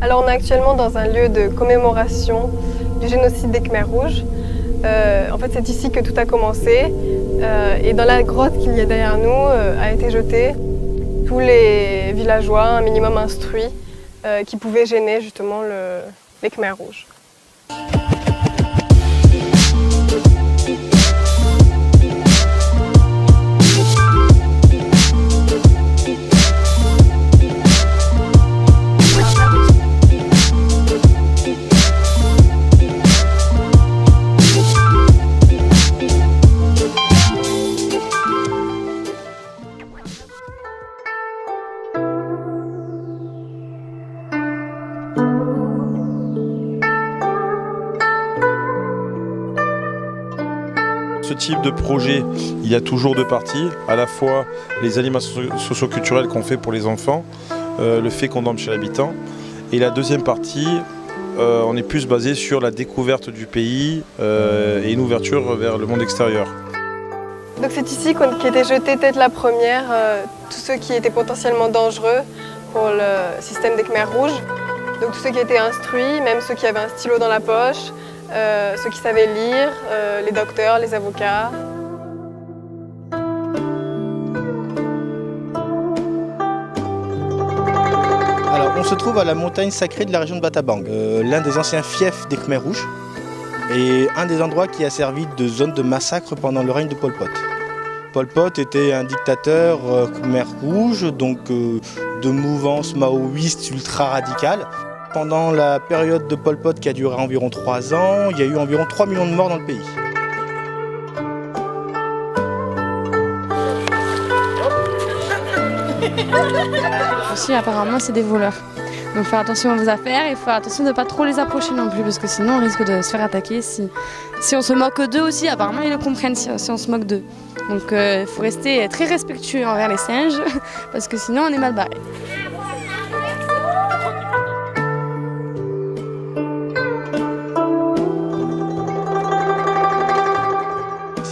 Alors on est actuellement dans un lieu de commémoration du génocide des Khmers rouges. En fait c'est ici que tout a commencé et dans la grotte qu'il y a derrière nous a été jeté tous les villageois, un minimum instruits, qui pouvaient gêner justement les Khmers rouges. Ce type de projet, il y a toujours deux parties, à la fois les animations socio-culturelles qu'on fait pour les enfants, le fait qu'on dorme chez l'habitant, et la deuxième partie, on est plus basé sur la découverte du pays et une ouverture vers le monde extérieur. Donc c'est ici qu'étaient jetés peut-être la première tous ceux qui étaient potentiellement dangereux pour le système des Khmers rouges. Donc tous ceux qui étaient instruits, même ceux qui avaient un stylo dans la poche, ceux qui savaient lire, les docteurs, les avocats. Alors, on se trouve à la montagne sacrée de la région de Battambang, l'un des anciens fiefs des Khmers rouges et un des endroits qui a servi de zone de massacre pendant le règne de Pol Pot. Pol Pot était un dictateur Khmer rouge, donc de mouvance maoïste ultra-radicale. Pendant la période de Pol Pot qui a duré environ 3 ans, il y a eu environ 3 millions de morts dans le pays. Aussi, apparemment, c'est des voleurs. Donc, faire attention à vos affaires et faire attention de ne pas trop les approcher non plus, parce que sinon, on risque de se faire attaquer. Si on se moque d'eux aussi, apparemment, ils le comprennent si on se moque d'eux. Donc, il faut rester très respectueux envers les singes, parce que sinon, on est mal barré.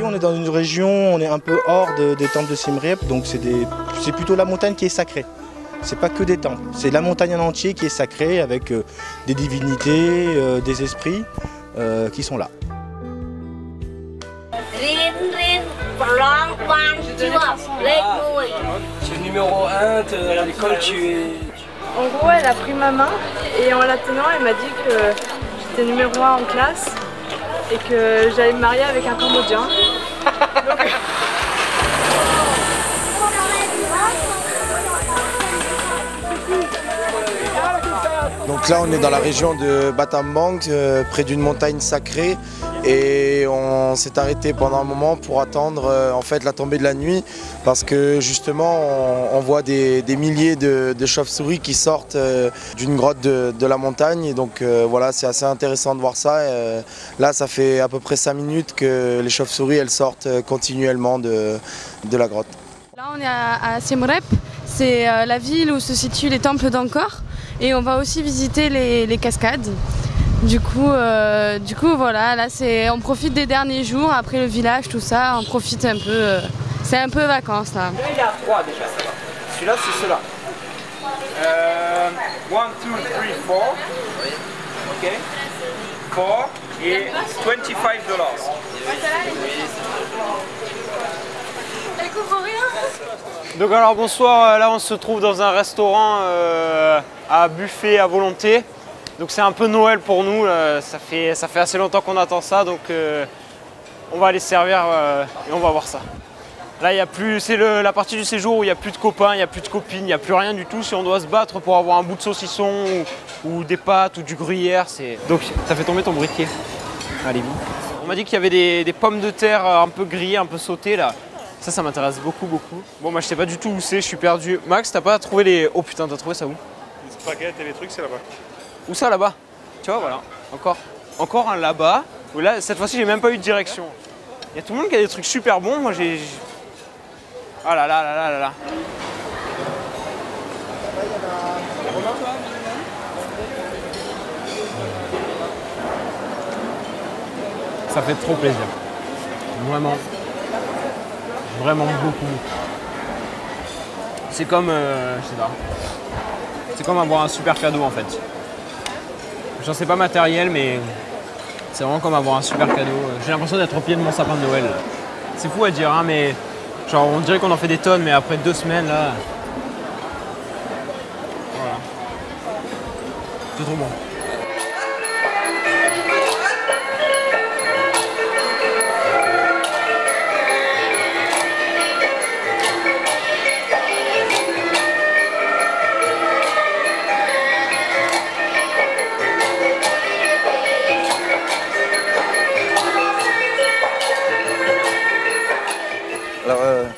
On est dans une région, on est un peu hors des temples de Siem Reap, donc c'est plutôt la montagne qui est sacrée. C'est pas que des temples, c'est la montagne en entier qui est sacrée avec des divinités, des esprits qui sont là. Tu es numéro 1, à l'école tu es... En gros elle a pris ma main et en la tenant elle m'a dit que j'étais numéro 1 en classe et que j'allais me marier avec un Cambodgien. Donc là on est dans la région de Battambang, près d'une montagne sacrée, et on s'est arrêté pendant un moment pour attendre en fait la tombée de la nuit, parce que justement on voit des milliers de chauves-souris qui sortent d'une grotte de la montagne, et donc voilà, c'est assez intéressant de voir ça. Là ça fait à peu près 5 minutes que les chauves-souris elles sortent continuellement de la grotte. Là on est à Siem Reap, c'est la ville où se situent les temples d'Angkor. Et on va aussi visiter les cascades. Du coup voilà, là on profite des derniers jours, après le village, tout ça, on profite un peu. C'est un peu vacances là. Il y a 3 déjà, ça va. Celui-là c'est cela. 1, 2, 3, 4. Ok. 4 et 25 $. Elle couvre rien. Donc alors bonsoir, là on se trouve dans un restaurant à buffet à volonté. Donc c'est un peu Noël pour nous, ça fait assez longtemps qu'on attend ça, donc on va aller se servir et on va voir ça. Là c'est la partie du séjour où il n'y a plus de copains, il n'y a plus de copines, il n'y a plus rien du tout. Si on doit se battre pour avoir un bout de saucisson ou des pâtes ou du gruyère, c'est... Donc t'as fait tomber ton briquet. Allez, vite. On m'a dit qu'il y avait des pommes de terre un peu grillées, un peu sautées là. Ça m'intéresse beaucoup. Bon, moi je sais pas du tout où c'est, je suis perdu. Max, t'as pas trouvé les... Oh putain, t'as trouvé ça où? Les spaghettis et les trucs, c'est là-bas. Où ça, là-bas? Tu vois, voilà. Encore un là-bas. Là, cette fois-ci, j'ai même pas eu de direction. Il y a tout le monde qui a des trucs super bons. Moi, j'ai... Ah là là là là là là. Ça fait trop plaisir. Vraiment. Vraiment beaucoup. C'est comme, je sais pas. C'est comme avoir un super cadeau en fait. J'en sais pas matériel, mais c'est vraiment comme avoir un super cadeau. J'ai l'impression d'être au pied de mon sapin de Noël. C'est fou à dire, hein, mais genre on dirait qu'on en fait des tonnes, mais après 2 semaines, là... Voilà. C'est trop bon.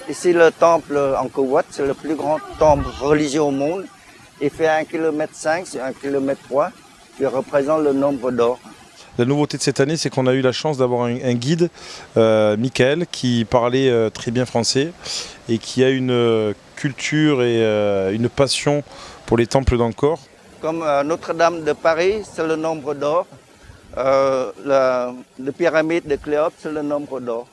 Ici, le temple Angkor Wat, c'est le plus grand temple religieux au monde. Il fait 1,5 km sur 1,3 km, qui représente le nombre d'or. La nouveauté de cette année, c'est qu'on a eu la chance d'avoir un guide, Michael, qui parlait très bien français et qui a une culture et une passion pour les temples d'Angkor. Comme Notre-Dame de Paris, c'est le nombre d'or. La pyramide de Cléopâtre, c'est le nombre d'or.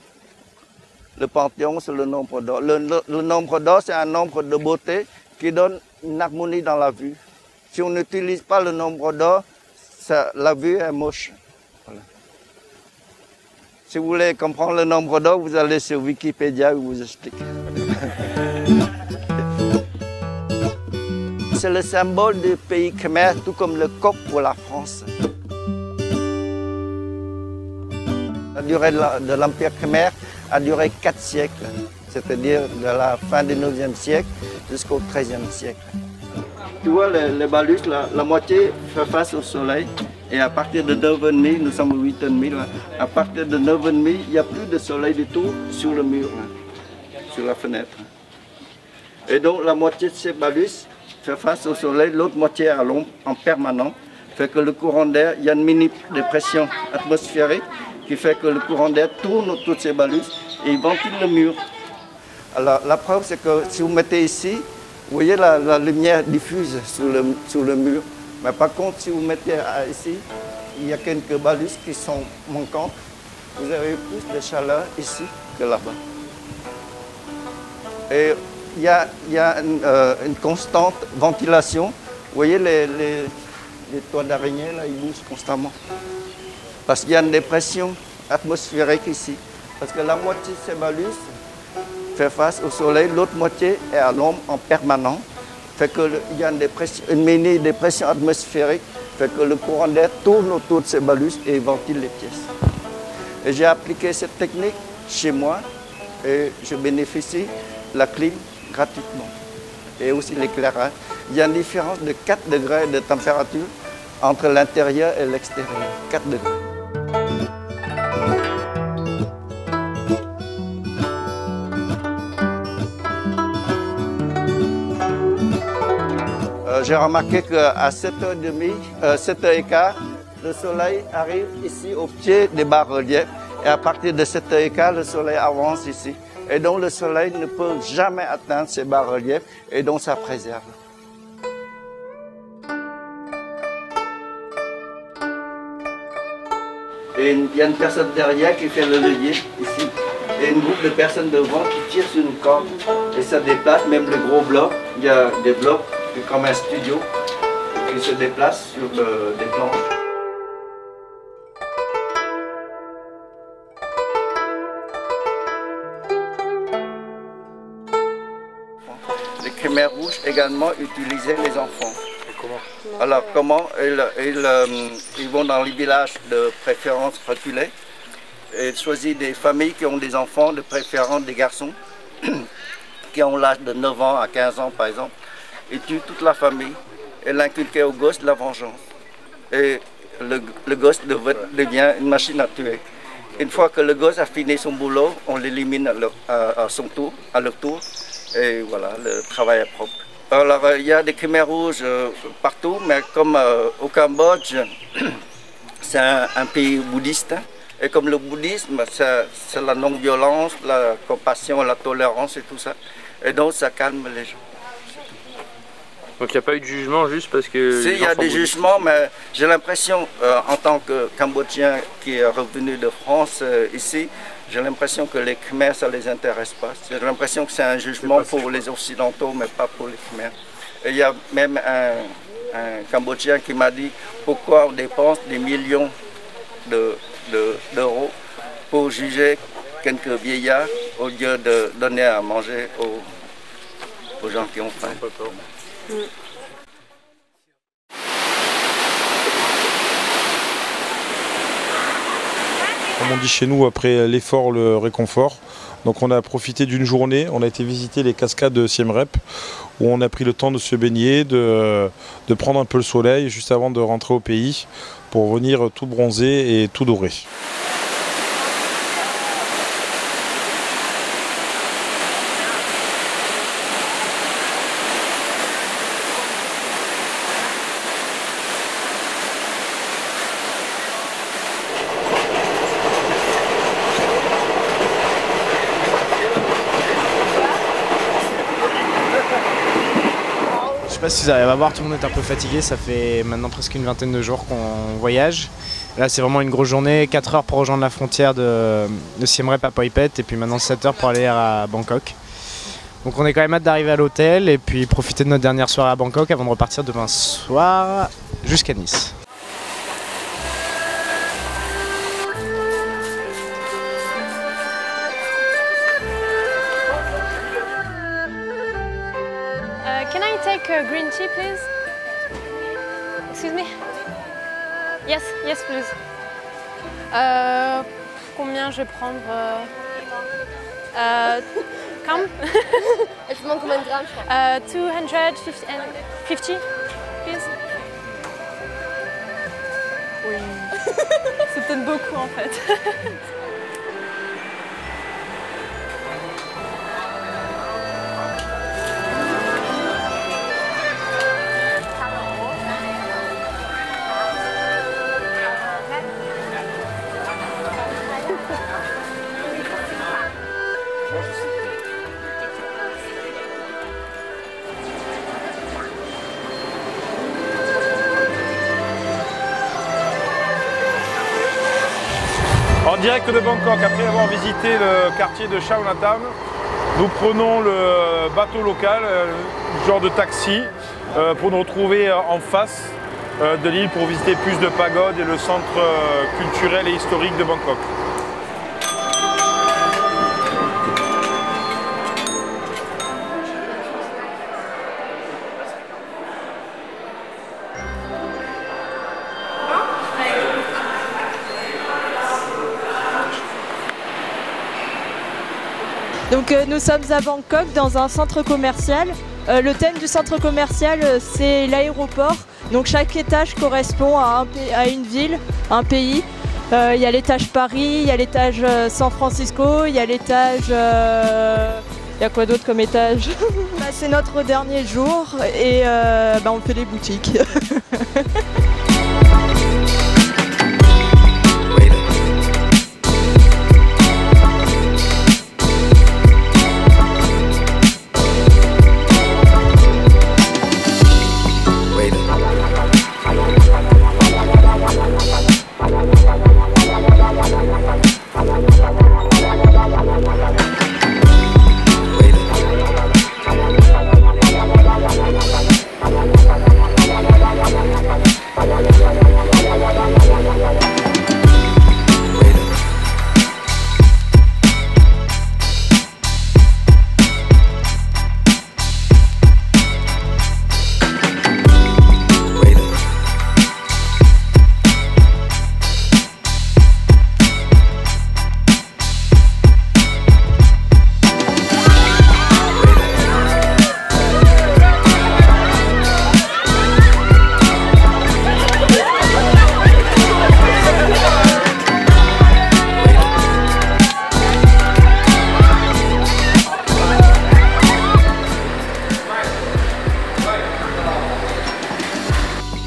Le Panthéon, c'est le nombre d'or. Le nombre d'or, c'est un nombre de beauté qui donne une harmonie dans la vue. Si on n'utilise pas le nombre d'or, la vue est moche. Voilà. Si vous voulez comprendre le nombre d'or, vous allez sur Wikipédia, où vous explique. C'est le symbole du pays khmer, tout comme le coq pour la France. La durée de l'Empire khmer a duré 4 siècles, c'est-à-dire de la fin du 9e siècle jusqu'au 13e siècle. Tu vois, les balus, la moitié fait face au soleil, et à partir de 9h30, nous sommes 8h30, là, à partir de 9h30, il n'y a plus de soleil du tout sur le mur, là, sur la fenêtre. Et donc la moitié de ces balus fait face au soleil, l'autre moitié à l'ombre en permanent, fait que le courant d'air, il y a une mini-dépression atmosphérique, qui fait que le courant d'air tourne autour de ces balus et il ventile le mur. Alors la preuve, c'est que si vous mettez ici, vous voyez la lumière diffuse sur le mur. Mais par contre, si vous mettez ici, il y a quelques balus qui sont manquantes. Vous avez plus de chaleur ici que là-bas. Et il y a une constante ventilation. Vous voyez les toits d'araignée, là, ils bougent constamment. Parce qu'il y a une dépression atmosphérique ici. Parce que la moitié de ces balus fait face au soleil, l'autre moitié est à l'ombre en permanent. Fait qu'il y a une mini-dépression atmosphérique, fait que le courant d'air tourne autour de ces balus et ventile les pièces. Et j'ai appliqué cette technique chez moi et je bénéficie de la clim gratuitement. Et aussi l'éclairage. Il y a une différence de 4 degrés de température entre l'intérieur et l'extérieur. 4 degrés. J'ai remarqué qu'à 7h30, 7h15, le soleil arrive ici au pied des bas-reliefs. Et à partir de 7h15, le soleil avance ici. Et donc le soleil ne peut jamais atteindre ces bas-reliefs et donc ça préserve. Et il y a une personne derrière qui fait le levier ici. Et une groupe de personnes devant qui tirent sur une corde. Et ça déplace, même le gros bloc. Il y a des blocs comme un studio qui se déplacent sur des planches. Les Khmers rouges également utilisaient les enfants. Alors comment ils vont dans les villages de préférence reculés et choisissent des familles qui ont des enfants, de préférence des garçons, qui ont l'âge de 9 ans à 15 ans par exemple. Ils tuent toute la famille et l'inculquent au gosse la vengeance. Et le gosse devient une machine à tuer. Une fois que le gosse a fini son boulot, on l'élimine à son tour, à leur tour. Et voilà, le travail est propre. Alors, il y a des Khmers rouges partout, mais comme au Cambodge, c'est un pays bouddhiste. Et comme le bouddhisme, c'est la non-violence, la compassion, la tolérance et tout ça. Et donc, ça calme les gens. Donc, il n'y a pas eu de jugement juste parce que... Si, il y a des jugements, mais j'ai l'impression, en tant que Cambodgien qui est revenu de France ici, j'ai l'impression que les Khmers, ça ne les intéresse pas. J'ai l'impression que c'est un jugement pour les Occidentaux, mais pas pour les Khmers. Et il y a même un Cambodgien qui m'a dit pourquoi on dépense des millions d'euros pour juger quelques vieillards au lieu de donner à manger aux gens qui ont faim. Comme on dit chez nous, après l'effort, le réconfort. Donc on a profité d'une journée, on a été visiter les cascades de Siem Reap, où on a pris le temps de se baigner, de prendre un peu le soleil juste avant de rentrer au pays, pour venir tout bronzer et tout doré. Je sais pas si vous arrivez à voir, tout le monde est un peu fatigué, ça fait maintenant presque une vingtaine de jours qu'on voyage. Là c'est vraiment une grosse journée, 4 heures pour rejoindre la frontière de Siem Reap à Phoi Phet et puis maintenant 7 heures pour aller à Bangkok. Donc on est quand même hâte d'arriver à l'hôtel et puis profiter de notre dernière soirée à Bangkok avant de repartir demain soir jusqu'à Nice. Can I take a green tea, please? Excuse me? Yes, yes, please. Combien je vais prendre? Come? Elle te demande combien de grammes, je crois? 250, please. Oui. C'est peut-être beaucoup en fait. En direct de Bangkok, après avoir visité le quartier de Chaonatam, nous prenons le bateau local, genre de taxi, pour nous retrouver en face de l'île pour visiter plus de pagodes et le centre culturel et historique de Bangkok. Donc nous sommes à Bangkok dans un centre commercial. Le thème du centre commercial c'est l'aéroport. Donc chaque étage correspond à une ville, un pays. Il y a l'étage Paris, il y a l'étage San Francisco, il y a l'étage... Il y a quoi d'autre comme étage? C'est notre dernier jour et on fait des boutiques.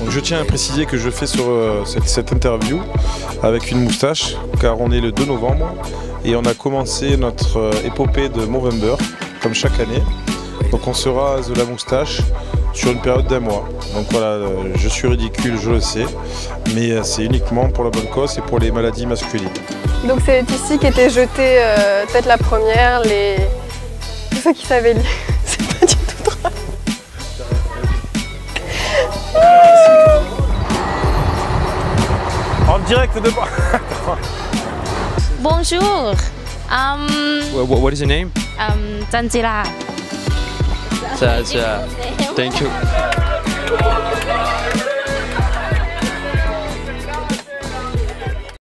Je tiens à préciser que je fais sur cette interview avec une moustache car on est le 2 novembre et on a commencé notre épopée de Movember comme chaque année. Donc on se rase la moustache sur une période d'1 mois. Donc voilà, je suis ridicule, je le sais, mais c'est uniquement pour la bonne cause et pour les maladies masculines. Donc c'est ici qu'étaient jetées peut-être la première, tous ceux qui savaient lire. C'est pas du tout drôle. direct de bas. Bonjour. What is your name? Tanzila. Thank you.